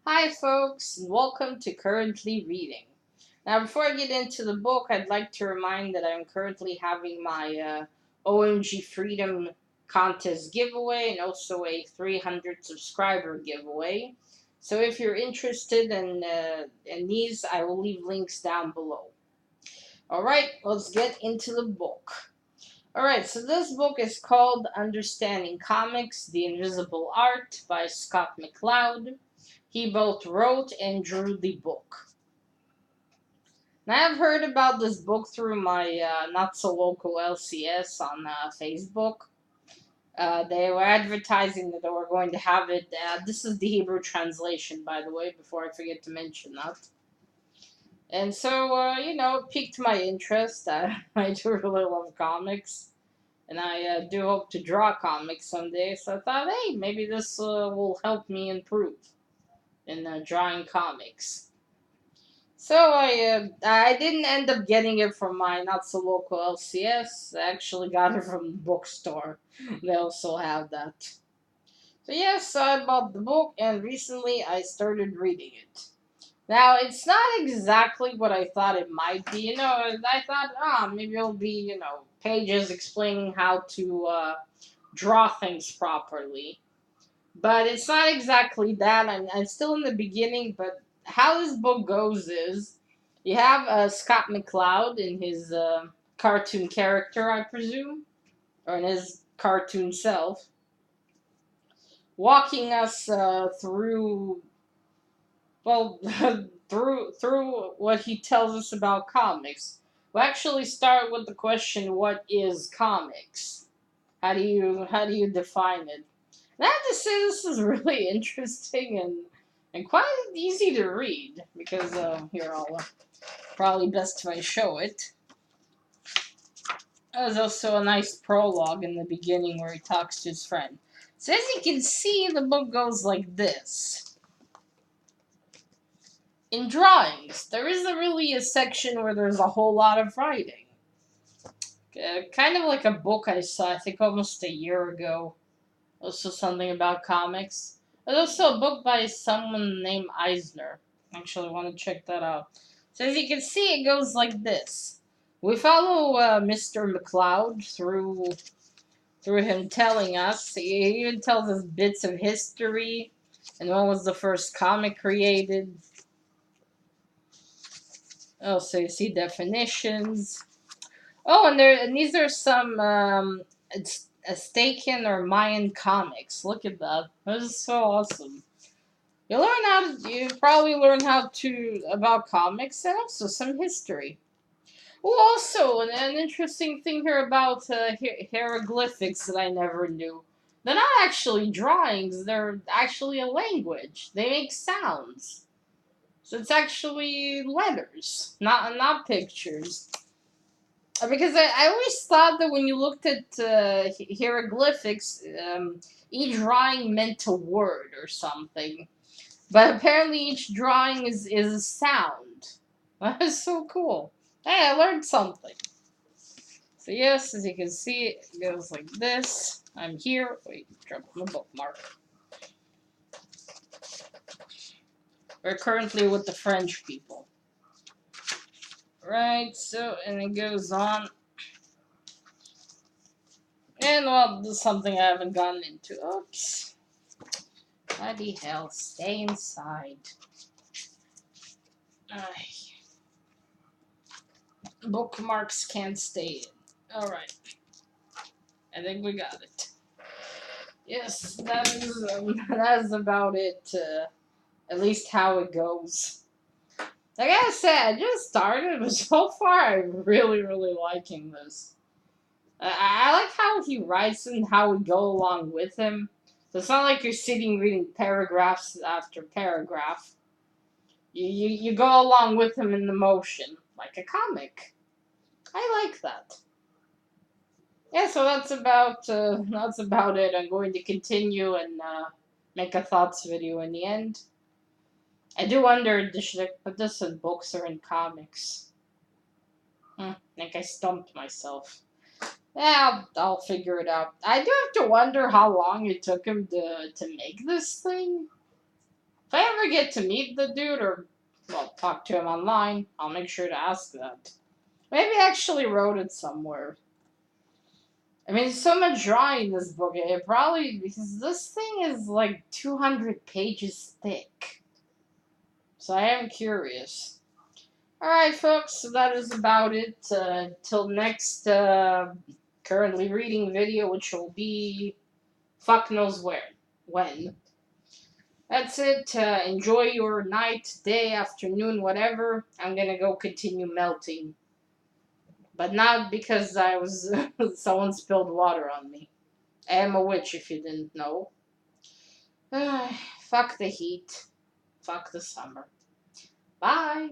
Hi, folks, and welcome to Currently Reading. Now, before I get into the book, I'd like to remind that I'm currently having my OMG Freedom contest giveaway and also a 300 subscriber giveaway. So, if you're interested in these, I will leave links down below. Alright, let's get into the book. Alright, so this book is called Understanding Comics The Invisible Art by Scott McCloud. He both wrote and drew the book. Now, I've heard about this book through my not so local LCS on Facebook. They were advertising that they were going to have it. This is the Hebrew translation, by the way, before I forget to mention that. And so, it piqued my interest. I do really love comics. And I do hope to draw comics someday. So I thought, hey, maybe this will help me improve in drawing comics. So I didn't end up getting it from my not so local LCS. I actually got it from the bookstore. They also have that. So yes, I bought the book and recently I started reading it. Now it's not exactly what I thought it might be. I thought, maybe it'll be, pages explaining how to draw things properly. But it's not exactly that. I'm still in the beginning, but how this book goes is you have Scott McCloud in his cartoon character, I presume, or in his cartoon self, walking us through, well, through what he tells us about comics. We actually start with the question, what is comics? How do you define it? And I have to say this is really interesting and quite easy to read because here I'll probably best if I show it. There's also a nice prologue in the beginning where he talks to his friend. So as you can see, the book goes like this. In drawings, there isn't really a section where there's a whole lot of writing. Kind of like a book I saw, I think almost a year ago. Also something about comics. There's also a book by someone named Eisner. Actually, I want to check that out. So as you can see, it goes like this. We follow Mr. McCloud through him telling us. He even tells us bits of history and when was the first comic created. Oh, so you see definitions. Oh, and these are some it's Aztecan or Mayan comics. Look at that. This is so awesome. You probably learn how to about comics and also some history. Oh, also an interesting thing here about hieroglyphics that I never knew. They're not actually drawings. They're actually a language. They make sounds. So it's actually letters, not pictures. Because I always thought that when you looked at hieroglyphics, each drawing meant a word or something. But apparently each drawing is a sound. That is so cool. Hey, I learned something. So yes, as you can see, it goes like this. I'm here. Wait, drop the bookmark. We're currently with the French people. Right, so, and it goes on. And, well, this is something I haven't gotten into. Oops. Bloody hell, stay inside. Ay. Bookmarks can't stay in. Alright. I think we got it. Yes, that is about it. At least how it goes. Like I said, I just started, but so far I'm really, really liking this. I like how he writes and how we go along with him. So it's not like you're sitting reading paragraphs after paragraph. You go along with him in the motion, like a comic. I like that. Yeah, so that's about it. I'm going to continue and make a thoughts video in the end. I do wonder, should I put this in books or in comics? I think I stumped myself. Yeah, I'll figure it out. I do have to wonder how long it took him to make this thing. If I ever get to meet the dude or, well, talk to him online, I'll make sure to ask that. Maybe I actually wrote it somewhere. I mean, there's so much drawing in this book. It probably, because this thing is like 200 pages thick. So I am curious. Alright, folks, so that is about it. Till next currently reading video, which will be fuck knows where, when. That's it. Enjoy your night, day, afternoon, whatever. I'm gonna go continue melting. But not because I was someone spilled water on me. I am a witch if you didn't know. Fuck the heat. Fuck the summer. Bye.